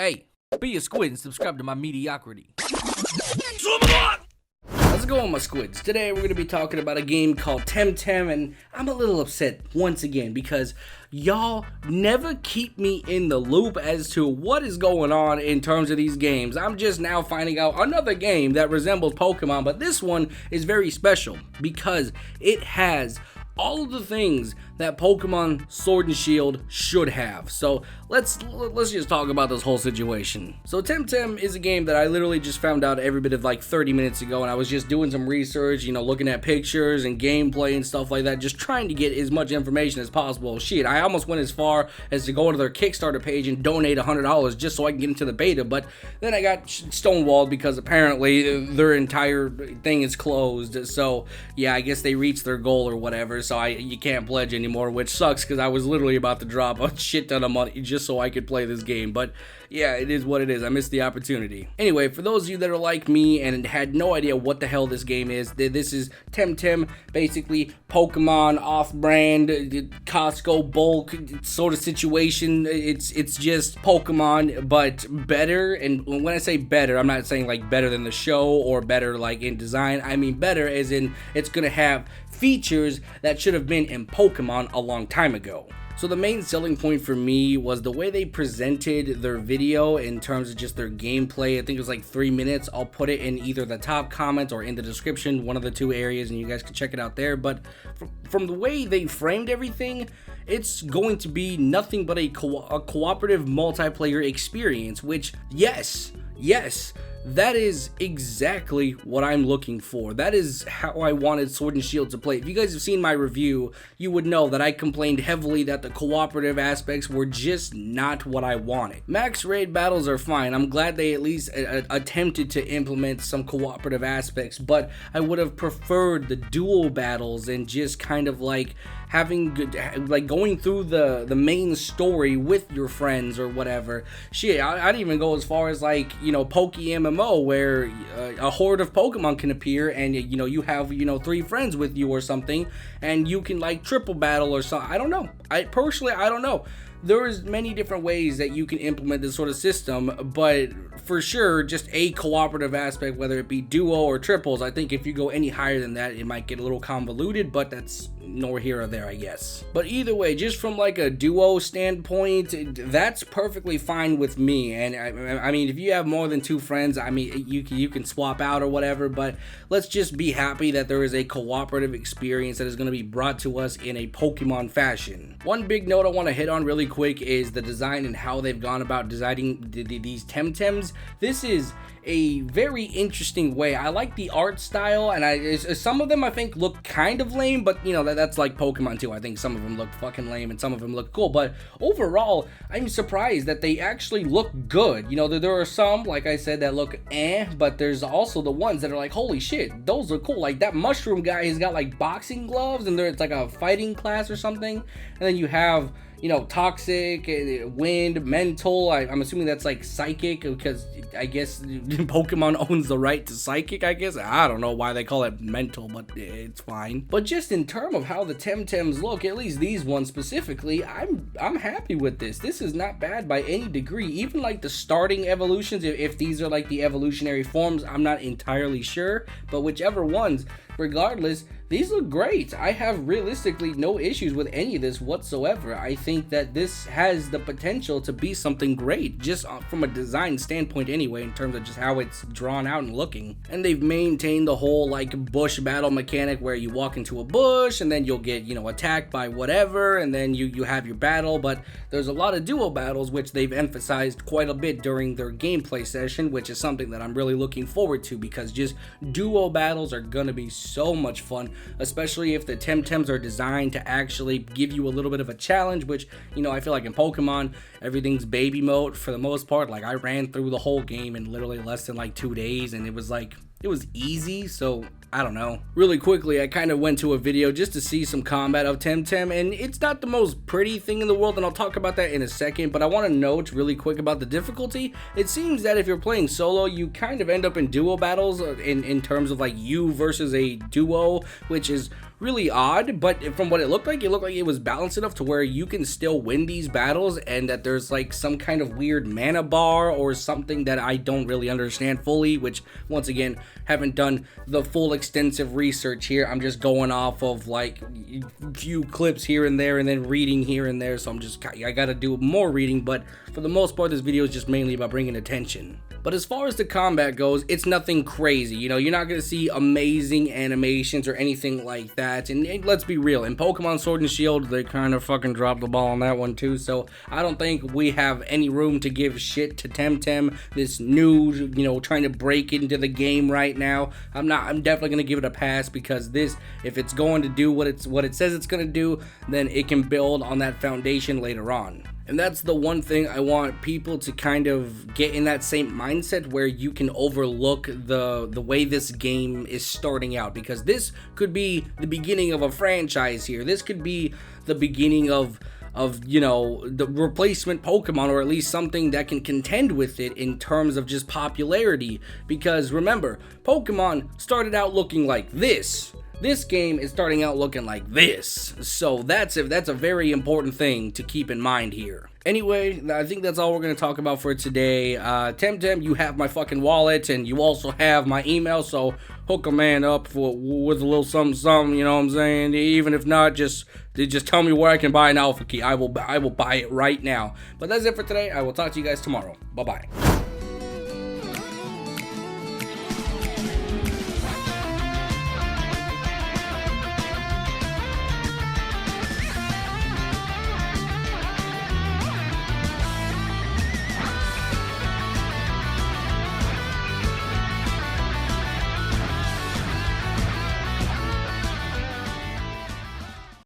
Hey, be a squid and subscribe to my mediocrity. How's it going, my squids? Today we're going to be talking about a game called TemTem, and I'm a little upset once again because y'all never keep me in the loop as to what is going on in terms of these games. I'm just now finding out another game that resembles Pokemon, but this one is very special because it has all of the things that Pokemon Sword and Shield should have. So let's just talk about this whole situation. So TemTem is a game that I literally just found out every bit of like 30 minutes ago, and I was just doing some research, you know, looking at pictures and gameplay and stuff like that, just trying to get as much information as possible. Shit, I almost went as far as to go to their Kickstarter page and donate $100 just so I can get into the beta, but then I got stonewalled because apparently their entire thing is closed. So yeah, I guess they reached their goal or whatever, so you can't pledge anymore, which sucks because I was literally about to drop a shit ton of money just so I could play this game. But yeah, it is what it is. I missed the opportunity. Anyway, for those of you that are like me and had no idea what the hell this game is, this is TemTem, basically Pokemon off-brand, Costco bulk sort of situation. It's just Pokemon, but better. And when I say better, I'm not saying like better than the show or better like in design. I mean better as in it's gonna have features that should have been in Pokemon a long time ago. So the main selling point for me was the way they presented their video in terms of just their gameplay. I think it was like 3 minutes. I'll put it in either the top comments or in the description, one of the two areas, and you guys can check it out there. But from the way they framed everything, it's going to be nothing but a cooperative multiplayer experience, which yes, that is exactly what I'm looking for. That is how I wanted Sword and Shield to play. If you guys have seen my review, you would know that I complained heavily that the cooperative aspects were just not what I wanted. Max raid battles are fine. I'm glad they at least attempted to implement some cooperative aspects, but I would have preferred the dual battles and just kind of like having good, like going through the main story with your friends or whatever. Shit, I'd even go as far as like, you know, Poke MMO where a horde of Pokemon can appear and you know you have 3 friends with you or something and you can like triple battle or something. I don't know. I don't know. There's many different ways that you can implement this sort of system, but for sure, just a cooperative aspect, whether it be duo or triples. I think if you go any higher than that, it might get a little convoluted, but that's nor here or there, I guess. But either way, just from like a duo standpoint, that's perfectly fine with me. And I mean, if you have more than 2 friends, I mean, you can swap out or whatever, but let's just be happy that there is a cooperative experience that is going to be brought to us in a Pokemon fashion. One big note I want to hit on really quick is the design and how they've gone about designing these Temtems. This is a very interesting way. I like the art style, and some of them I think look kind of lame, but you know that's like Pokemon too. I think some of them look fucking lame and some of them look cool, but overall I'm surprised that they actually look good. You know, there are some, like I said, that look but there's also the ones that are like, holy shit, those are cool. Like that mushroom guy, he's got like boxing gloves and it's like a fighting class or something, and then you have, you know, toxic, wind, mental. I'm assuming that's like psychic because I guess Pokemon owns the right to psychic, I guess. I don't know why they call it mental, but it's fine. But just in terms of how the Temtems look, at least these ones specifically, I'm happy with this. This is not bad by any degree. Even like the starting evolutions, if these are like the evolutionary forms, I'm not entirely sure, but whichever ones, regardless, these look great. I have realistically no issues with any of this whatsoever. I think that this has the potential to be something great, just from a design standpoint anyway, in terms of just how it's drawn out and looking. And they've maintained the whole like bush battle mechanic where you walk into a bush and then you'll get, you know, attacked by whatever, and then you have your battle. But there's a lot of duo battles, which they've emphasized quite a bit during their gameplay session, which is something that I'm really looking forward to, because just duo battles are gonna be so much fun, especially if the Temtems are designed to actually give you a little bit of a challenge, which, you know, I feel like in Pokemon, everything's baby mode for the most part. Like I ran through the whole game in literally less than like 2 days, and it was easy, so I don't know. Really quickly, I kind of went to a video just to see some combat of TemTem, and it's not the most pretty thing in the world, and I'll talk about that in a second, but I want to note really quick about the difficulty. It seems that if you're playing solo, you kind of end up in duo battles in terms of like you versus a duo, which is really odd, but from what it looked like it was balanced enough to where you can still win these battles, and that there's like some kind of weird mana bar or something that I don't really understand fully, which once again, haven't done the full extensive research here. I'm just going off of like a few clips here and there and then reading here and there, so I gotta do more reading, but for the most part this video is just mainly about bringing attention. But as far as the combat goes, it's nothing crazy. You know, you're not going to see amazing animations or anything like that. And let's be real, in Pokemon Sword and Shield, they kind of fucking dropped the ball on that one too. So I don't think we have any room to give shit to TemTem, this new, you know, trying to break into the game right now. I'm definitely going to give it a pass, because this, if it's going to do what it says it's going to do, then it can build on that foundation later on. And that's the one thing I want people to kind of get in that same mindset, where you can overlook the way this game is starting out, because this could be the beginning of a franchise here. This could be the beginning of you know, the replacement Pokemon, or at least something that can contend with it in terms of just popularity. Because remember, Pokemon started out looking like this. This game is starting out looking like this, so that's a very important thing to keep in mind here. Anyway, I think that's all we're going to talk about for today. TemTem, you have my fucking wallet, and you also have my email, so hook a man up with a little something, you know what I'm saying? Even if not, just tell me where I can buy an Alpha Key. I will buy it right now. But that's it for today. I will talk to you guys tomorrow. Bye-bye.